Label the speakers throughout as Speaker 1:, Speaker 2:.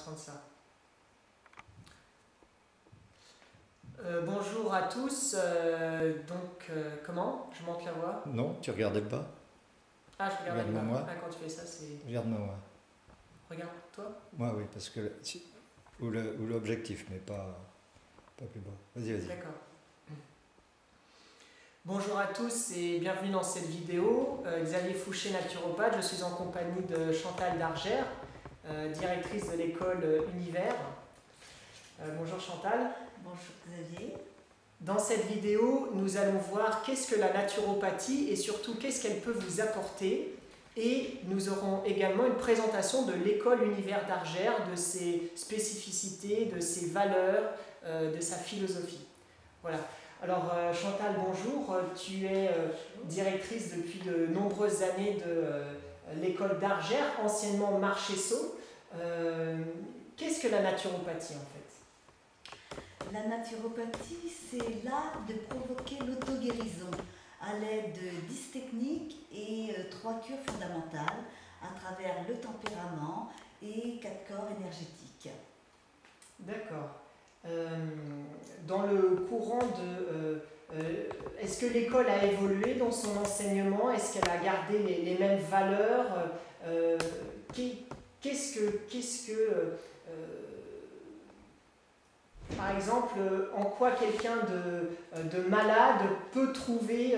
Speaker 1: train de ça. Bonjour à tous. Comment? Je monte la voix?
Speaker 2: Non, tu regardais le bas.
Speaker 1: Ah, je regarde le
Speaker 2: Regarde-moi
Speaker 1: bas.
Speaker 2: moi.
Speaker 1: Ah, quand tu fais ça, c'est...
Speaker 2: Regarde-moi moi.
Speaker 1: Regarde-toi.
Speaker 2: Moi oui, parce que ou l'objectif, mais pas plus bas. Vas-y.
Speaker 1: D'accord. Bonjour à tous et bienvenue dans cette vidéo. Xavier Fouché, naturopathe. Je suis en compagnie de Chantal Dargère, directrice de l'école Univers. Bonjour Chantal.
Speaker 3: Bonjour Xavier.
Speaker 1: Dans cette vidéo, nous allons voir qu'est-ce que la naturopathie et surtout qu'est-ce qu'elle peut vous apporter. Et nous aurons également une présentation de l'école Univers d'Argère, de ses spécificités, de ses valeurs, de sa philosophie. Voilà. Alors Chantal, bonjour. Tu es directrice depuis de nombreuses années de l'école d'Argère, anciennement Marchesso. Qu'est-ce que la naturopathie en fait ?
Speaker 3: La naturopathie, c'est l'art de provoquer l'auto-guérison à l'aide de 10 techniques et 3 cures fondamentales à travers le tempérament et 4 corps énergétiques.
Speaker 1: D'accord. Dans le courant de... est-ce que l'école a évolué dans son enseignement? Est-ce qu'elle a gardé les mêmes valeurs? Par exemple, en quoi quelqu'un de malade peut trouver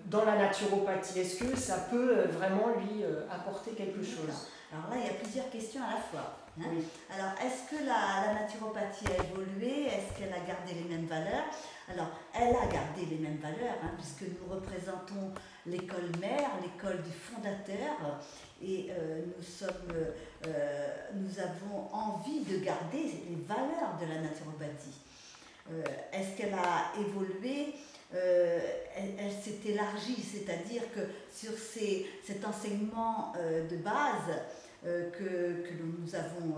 Speaker 1: dans la naturopathie? Est-ce que ça peut vraiment lui apporter quelque chose?
Speaker 3: Alors là, il y a plusieurs questions à la fois.
Speaker 1: Oui.
Speaker 3: Alors, est-ce que la naturopathie a évolué? Est-ce qu'elle a gardé les mêmes valeurs? Alors, elle a gardé les mêmes valeurs, puisque nous représentons l'école mère, l'école du fondateur, et nous avons envie de garder les valeurs de la naturopathie. Est-ce qu'elle a évolué? Elle s'est élargie, c'est-à-dire que sur cet enseignement de base que nous avons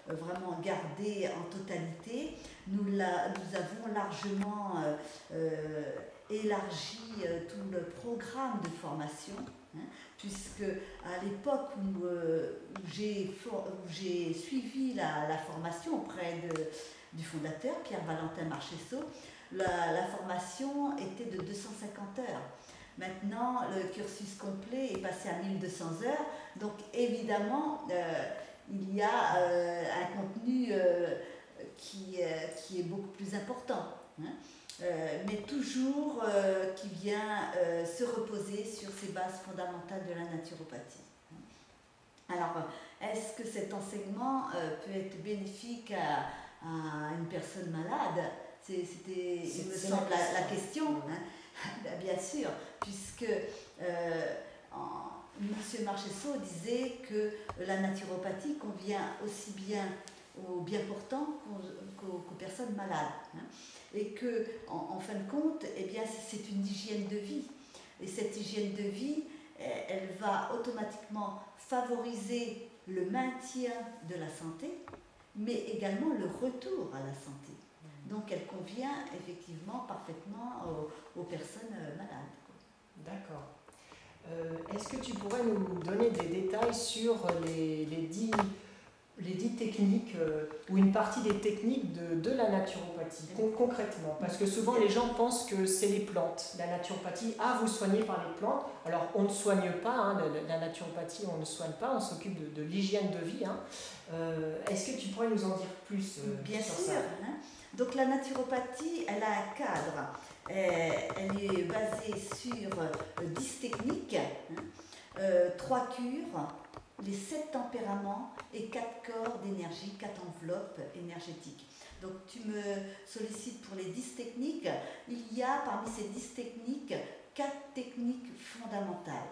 Speaker 3: vraiment gardé en totalité, nous avons largement élargi tout le programme de formation, puisque à l'époque où j'ai suivi la formation auprès du fondateur, Pierre-Valentin Marchesso, la formation était de 250 heures. Maintenant, le cursus complet est passé à 1200 heures, donc évidemment, il y a un contenu qui est beaucoup plus important, mais toujours qui vient se reposer sur ces bases fondamentales de la naturopathie. Alors, est-ce que cet enseignement peut être bénéfique à une personne malade? C'était, il me semble, la question. Bien sûr, puisque M. Marchesso disait que la naturopathie convient aussi bien aux bien portants qu'aux personnes malades. Et que, en fin de compte, eh bien, c'est une hygiène de vie. Et cette hygiène de vie, elle va automatiquement favoriser le maintien de la santé, mais également le retour à la santé. Donc elle convient effectivement parfaitement aux personnes malades.
Speaker 1: D'accord. Est-ce que tu pourrais nous donner des détails sur les 10 techniques ou une partie des techniques de la naturopathie, concrètement? Parce que souvent les gens pensent que c'est les plantes, la naturopathie, vous soignez par les plantes. Alors on ne soigne pas, la naturopathie on ne soigne pas, on s'occupe de l'hygiène de vie. Est-ce que tu pourrais nous en dire plus
Speaker 3: Bien
Speaker 1: sur
Speaker 3: sûr.
Speaker 1: ça?
Speaker 3: Donc la naturopathie, elle a un cadre. Elle est basée sur 10 techniques, 3 cures, les 7 tempéraments et 4 corps d'énergie, 4 enveloppes énergétiques. Donc tu me sollicites pour les 10 techniques. Il y a parmi ces 10 techniques 4 techniques fondamentales.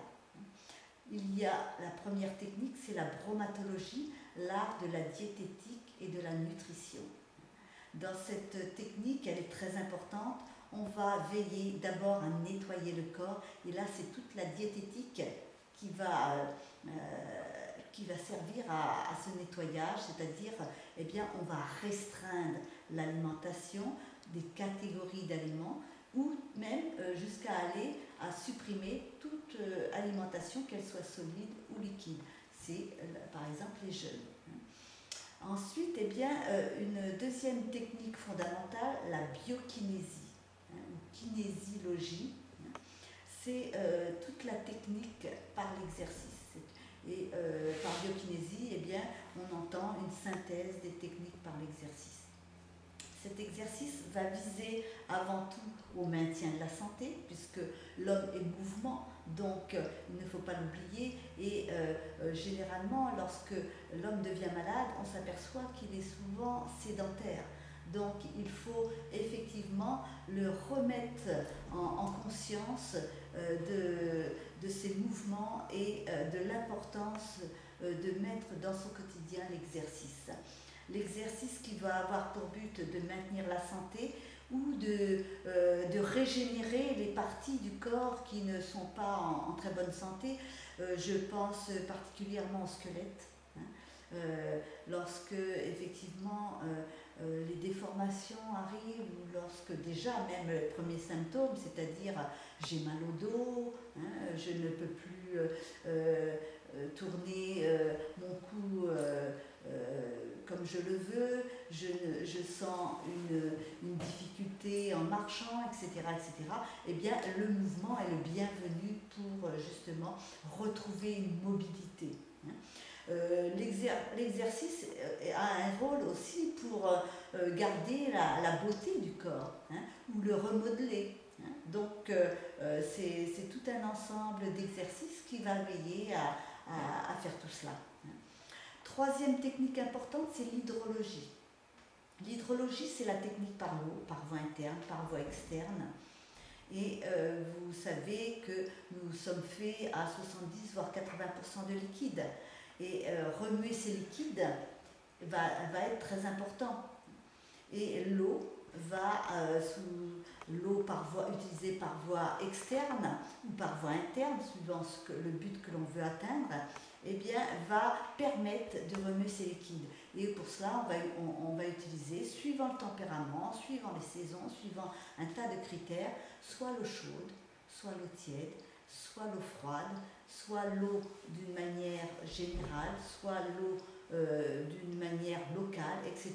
Speaker 3: Il y a la première technique, c'est la bromatologie, l'art de la diététique et de la nutrition. Dans cette technique, elle est très importante. On va veiller d'abord à nettoyer le corps. Et là, c'est toute la diététique qui va servir à ce nettoyage. C'est-à-dire, eh bien, on va restreindre l'alimentation des catégories d'aliments ou même jusqu'à aller à supprimer toute alimentation, qu'elle soit solide ou liquide. C'est par exemple les jeûnes. Ensuite, eh bien, une deuxième technique fondamentale, la biokinésie, hein, ou kinésiologie, hein, c'est toute la technique par l'exercice. Et par biokinésie, eh bien, on entend une synthèse des techniques par l'exercice. Cet exercice va viser avant tout au maintien de la santé, puisque l'homme est mouvement, donc il ne faut pas l'oublier. Et généralement, lorsque l'homme devient malade, on s'aperçoit qu'il est souvent sédentaire. Donc il faut effectivement le remettre en conscience de ses mouvements et de l'importance de mettre dans son quotidien l'exercice. L'exercice qui va avoir pour but de maintenir la santé ou de régénérer les parties du corps qui ne sont pas en très bonne santé. Je pense particulièrement au squelette. Hein. Lorsque effectivement les déformations arrivent, ou lorsque déjà même les premiers symptômes, c'est-à-dire j'ai mal au dos, hein, je ne peux plus tourner mon cou comme je le veux, je sens une difficulté en marchant, etc., etc., eh bien, le mouvement est le bienvenu pour justement retrouver une mobilité. L'exercice a un rôle aussi pour garder la beauté du corps, hein, ou le remodeler. Hein. Donc, c'est tout un ensemble d'exercices qui va veiller à faire tout cela. Hein. Troisième technique importante, c'est l'hydrologie. L'hydrologie, c'est la technique par l'eau, par voie interne, par voie externe. Et vous savez que nous sommes faits à 70 voire 80% de liquide. Et remuer ces liquides va être très important. Et l'eau va, l'eau utilisée par voie externe ou par voie interne, suivant le but que l'on veut atteindre, eh bien, va permettre de remuer ces liquides. Et pour cela, on va utiliser, suivant le tempérament, suivant les saisons, suivant un tas de critères, soit l'eau chaude, soit l'eau tiède, soit l'eau froide, soit l'eau d'une manière générale, soit l'eau d'une manière locale, etc.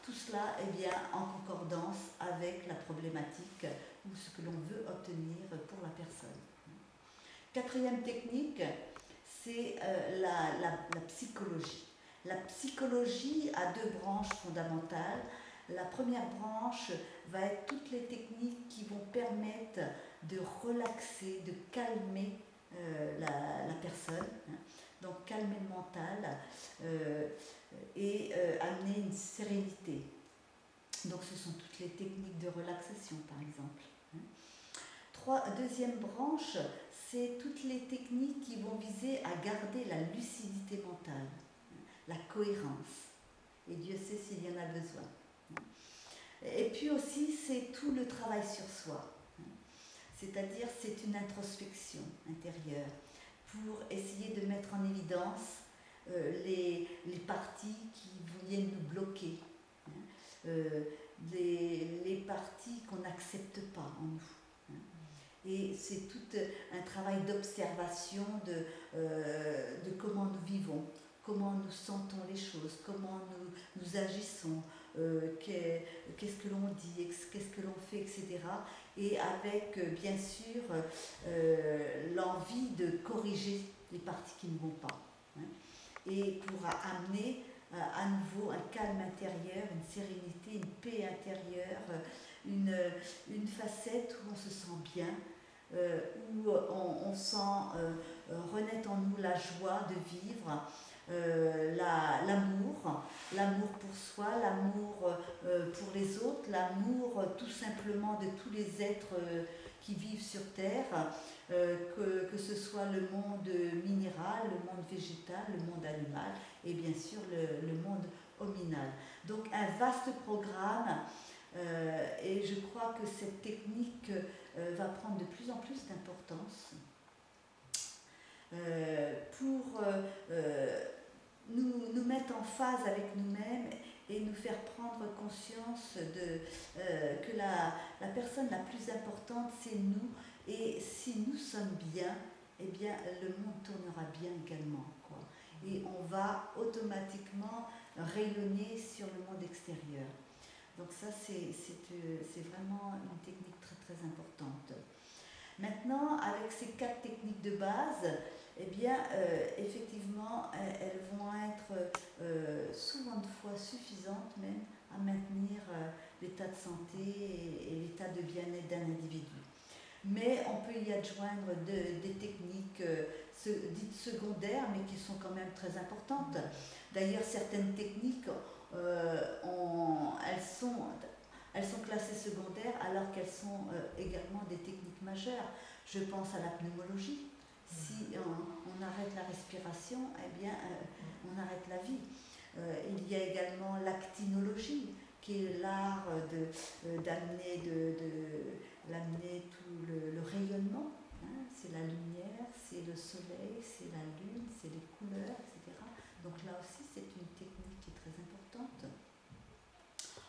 Speaker 3: Tout cela est bien en concordance avec la problématique ou ce que l'on veut obtenir pour la personne. Quatrième technique, c'est la psychologie. La psychologie a deux branches fondamentales. La première branche va être toutes les techniques qui vont permettre de relaxer, de calmer la personne, hein. Donc calmer le mental et amener une sérénité. Donc ce sont toutes les techniques de relaxation par exemple. Hein. Deuxième branche, c'est toutes les techniques qui vont viser à garder la lucidité mentale, la cohérence. Et Dieu sait s'il y en a besoin. Et puis aussi, c'est tout le travail sur soi. C'est-à-dire, c'est une introspection intérieure pour essayer de mettre en évidence les parties qui viennent nous bloquer, hein, les parties qu'on n'accepte pas en nous. Hein. Et c'est tout un travail d'observation de comment nous vivons, comment nous sentons les choses, comment nous agissons, qu'est-ce que l'on dit, qu'est-ce que l'on fait, etc. Et avec, bien sûr, l'envie de corriger les parties qui ne vont pas. Hein. Et pour amener à nouveau un calme intérieur, une sérénité, une paix intérieure, une facette où on se sent bien, où on sent renaître en nous la joie de vivre, l'amour pour soi, l'amour pour les autres, l'amour tout simplement de tous les êtres qui vivent sur Terre, que ce soit le monde minéral, le monde végétal, le monde animal et bien sûr le monde hominal. Donc un vaste programme et je crois que cette technique va prendre de plus en plus d'importance pour nous mettre en phase avec nous-mêmes et nous faire prendre conscience que la personne la plus importante, c'est nous. Et si nous sommes bien, eh bien, le monde tournera bien également, quoi. Et on va automatiquement rayonner sur le monde extérieur. Donc ça, c'est vraiment une technique très très importante. Maintenant, avec ces 4 techniques de base, eh bien, effectivement, elles vont être souvent de fois suffisantes même à maintenir l'état de santé et l'état de bien-être d'un individu. Mais on peut y adjoindre des techniques dites secondaires, mais qui sont quand même très importantes. D'ailleurs, certaines techniques, elles sont classées secondaires alors qu'elles sont également des techniques majeures. Je pense à la pneumologie. Si on arrête la respiration, eh bien, on arrête la vie. Il y a également l'actinologie, qui est l'art d'amener tout le rayonnement. Hein. C'est la lumière, c'est le soleil, c'est la lune, c'est les couleurs, etc. Donc là aussi, c'est une technique qui est très importante.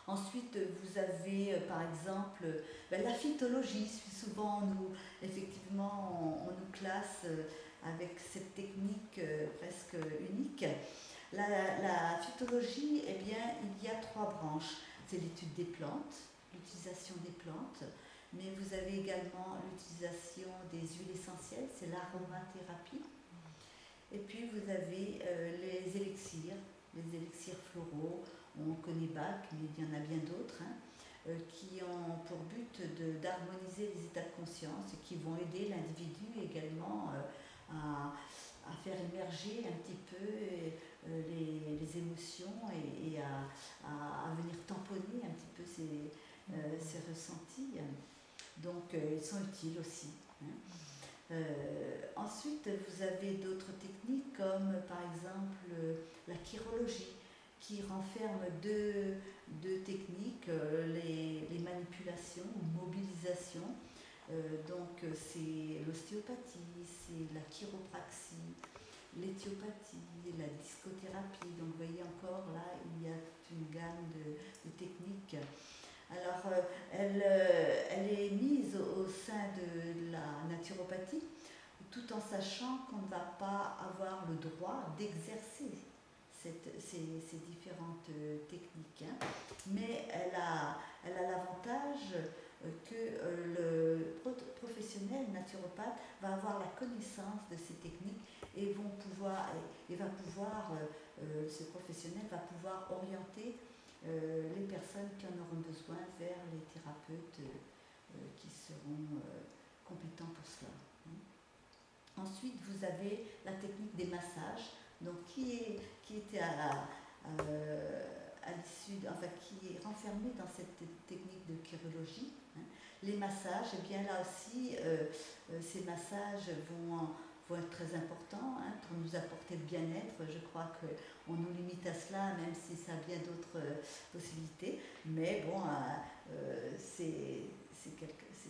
Speaker 3: Ensuite, vous avez par exemple la phytologie. Souvent, effectivement, on nous classe avec cette technique presque unique. La phytologie, eh bien, il y a 3 branches. C'est l'étude des plantes, l'utilisation des plantes, mais vous avez également l'utilisation des huiles essentielles, c'est l'aromathérapie. Et puis vous avez les élixirs floraux. On connaît Bach, mais il y en a bien d'autres, qui ont pour but d'harmoniser les états de conscience et qui vont aider l'individu également à faire émerger un petit peu les émotions et à venir tamponner un petit peu ces ressentis. Donc ils sont utiles aussi. Ensuite, vous avez d'autres techniques comme par exemple la chirologie, qui renferme deux techniques, les manipulations ou mobilisations. Donc c'est l'ostéopathie, c'est la chiropraxie, l'éthiopathie, la discothérapie. Donc vous voyez encore là, il y a toute une gamme de techniques. Alors elle est mise au sein de la naturopathie, tout en sachant qu'on ne va pas avoir le droit d'exercer ces différentes techniques, hein. Mais elle a l'avantage que le professionnel naturopathe va avoir la connaissance de ces techniques et ce professionnel va pouvoir orienter les personnes qui en auront besoin vers les thérapeutes qui seront compétents pour cela. Ensuite, vous avez la technique des massages, donc qui était à l'issue, enfin qui est renfermée dans cette technique de chirologie. Les massages, et bien là aussi, ces massages vont être très importants pour nous apporter le bien-être. Je crois qu'on nous limite à cela, même si ça a bien d'autres possibilités. Mais bon, c'est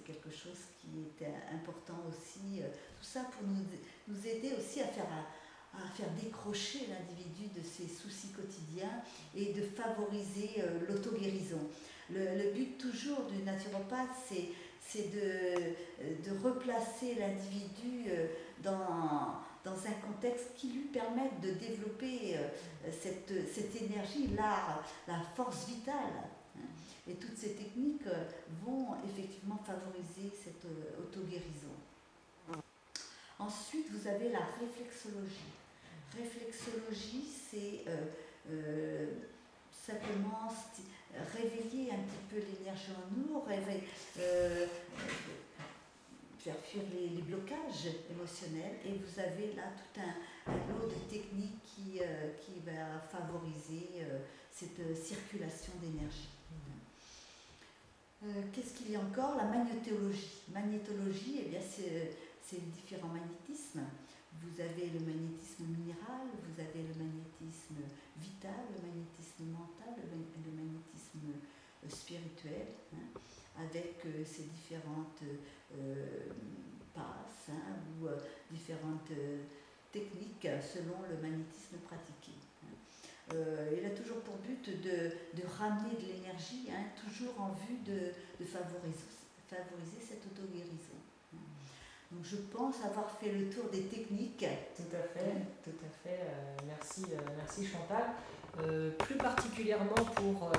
Speaker 3: quelque chose qui est important aussi. Tout ça pour nous aider aussi à faire décrocher l'individu de ses soucis quotidiens et de favoriser l'auto-guérison. Le but toujours du naturopathe, c'est de replacer l'individu dans un contexte qui lui permette de développer cette énergie, la force vitale. Et toutes ces techniques vont effectivement favoriser cette auto-guérison. Ensuite, vous avez la réflexologie. Réflexologie, c'est simplement réveiller un petit peu l'énergie en nous, faire fuir les blocages émotionnels, et vous avez là tout un lot de techniques qui va favoriser cette circulation d'énergie. Qu'est-ce qu'il y a encore? La magnétologie. Magnétologie, eh bien, c'est les différents magnétismes. Vous avez le magnétisme minéral, vous avez le magnétisme vital, le magnétisme mental, le magnétisme spirituel, avec ces différentes passes ou différentes techniques selon le magnétisme pratiqué. Il a toujours pour but de ramener de l'énergie, toujours en vue de favoriser cette auto-guérison. Donc je pense avoir fait le tour des techniques.
Speaker 1: Tout à fait, tout à fait. Merci, merci Chantal. Plus particulièrement pour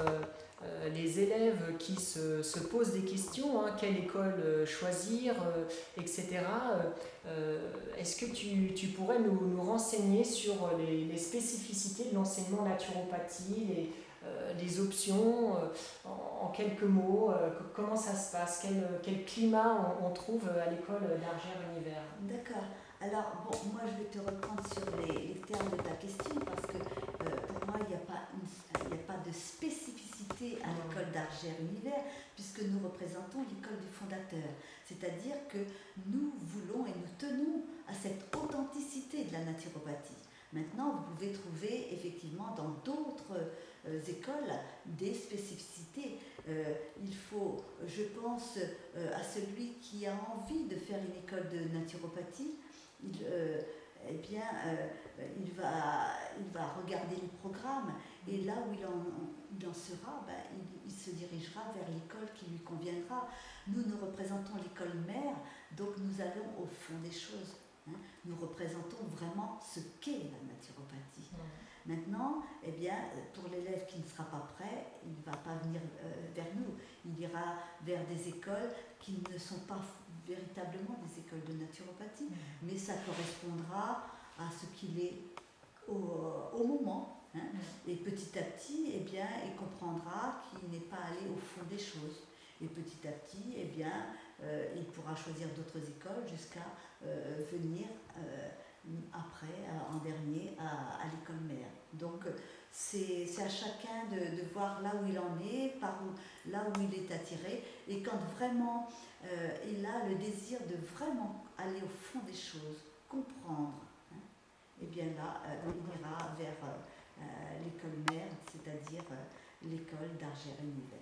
Speaker 1: les élèves qui se posent des questions, hein, quelle école choisir, etc. Est-ce que tu pourrais nous renseigner sur les spécificités de l'enseignement naturopathie, les options, en quelques mots, comment ça se passe, quel climat on trouve à l'école d'Argers-Univers?
Speaker 3: D'accord. Alors, bon, moi je vais te reprendre sur les termes de ta question parce que pour moi il n'y a pas de spécificité à l'école d'Argers-Univers puisque nous représentons l'école du fondateur. C'est-à-dire que nous voulons et nous tenons à cette authenticité de la naturopathie. Maintenant, vous pouvez trouver effectivement dans d'autres écoles des spécificités. Il faut, je pense, à celui qui a envie de faire une école de naturopathie, il va regarder le programme et là où il en sera, il se dirigera vers l'école qui lui conviendra. Nous représentons l'école mère, donc nous allons au fond des choses. Hein. Nous représentons vraiment ce qu'est la naturopathie. Maintenant, pour l'élève qui ne sera pas prêt, il ne va pas venir vers nous. Il ira vers des écoles qui ne sont pas véritablement des écoles de naturopathie, mais ça correspondra à ce qu'il est au moment. Hein. Et petit à petit, il comprendra qu'il n'est pas allé au fond des choses. Et petit à petit, il pourra choisir d'autres écoles jusqu'à venir après, en dernier, à l'école mère. Donc, c'est à chacun de voir là où il en est, là où il est attiré. Et quand vraiment il a le désir de vraiment aller au fond des choses, comprendre, hein, là, il ira vers l'école mère, c'est-à-dire l'école d'Argers-Univers.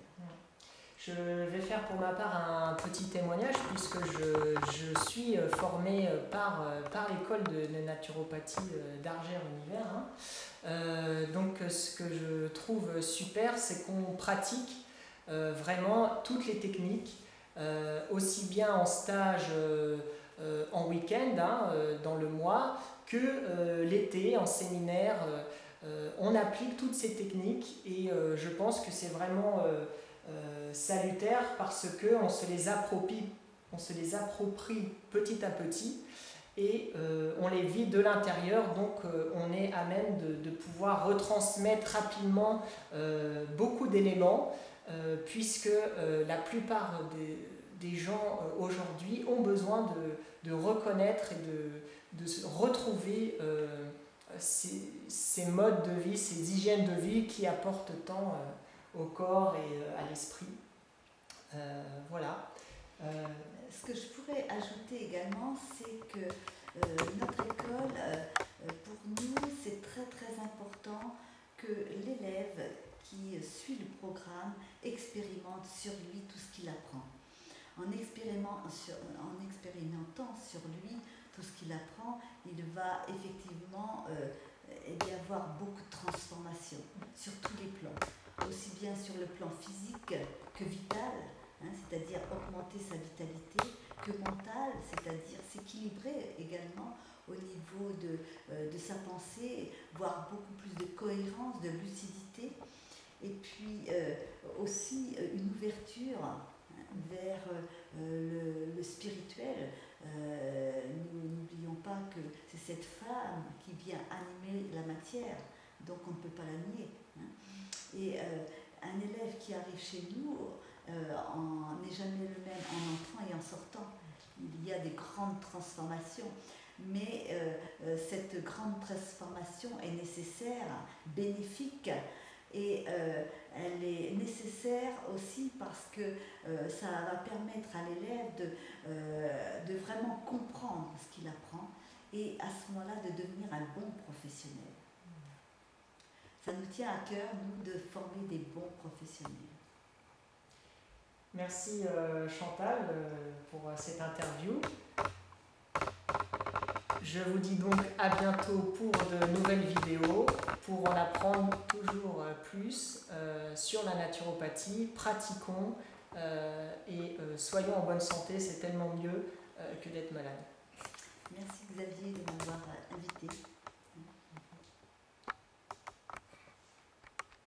Speaker 1: Je vais faire pour ma part un petit témoignage puisque je suis formée par l'école de naturopathie d'Argers-Univers. Hein. Donc ce que je trouve super, c'est qu'on pratique vraiment toutes les techniques, aussi bien en stage en week-end, hein, dans le mois, que l'été en séminaire. On applique toutes ces techniques et je pense que c'est vraiment salutaire parce qu'on se les approprie petit à petit et on les vit de l'intérieur, donc on est à même de pouvoir retransmettre rapidement beaucoup d'éléments puisque la plupart des gens aujourd'hui ont besoin de reconnaître et de se retrouver ces modes de vie, ces hygiènes de vie qui apportent tant au corps et à l'esprit. Voilà.
Speaker 3: Ce que je pourrais ajouter également, c'est que notre école, pour nous, c'est très très important que l'élève qui suit le programme expérimente sur lui tout ce qu'il apprend. En expérimentant sur lui tout ce qu'il apprend, il va effectivement avoir beaucoup de transformations sur tous les plans, aussi bien sur le plan physique que vital, hein, c'est-à-dire augmenter sa vitalité, que mental, c'est-à-dire s'équilibrer également au niveau de sa pensée, voire beaucoup plus de cohérence, de lucidité, et puis aussi une ouverture vers le spirituel. N'oublions pas que c'est cette femme qui vient animer la matière, donc on ne peut pas la nier. Hein. Et un élève qui arrive chez nous n'est jamais le même en entrant et en sortant. Il y a des grandes transformations, mais cette grande transformation est nécessaire, bénéfique, et elle est nécessaire aussi parce que ça va permettre à l'élève de vraiment comprendre ce qu'il apprend et à ce moment-là de devenir un bon professionnel. Ça nous tient à cœur, nous, de former des bons professionnels.
Speaker 1: Merci Chantal pour cette interview. Je vous dis donc à bientôt pour de nouvelles vidéos, pour en apprendre toujours plus sur la naturopathie. Pratiquons et soyons en bonne santé, c'est tellement mieux que d'être malade.
Speaker 3: Merci Xavier de m'avoir invité.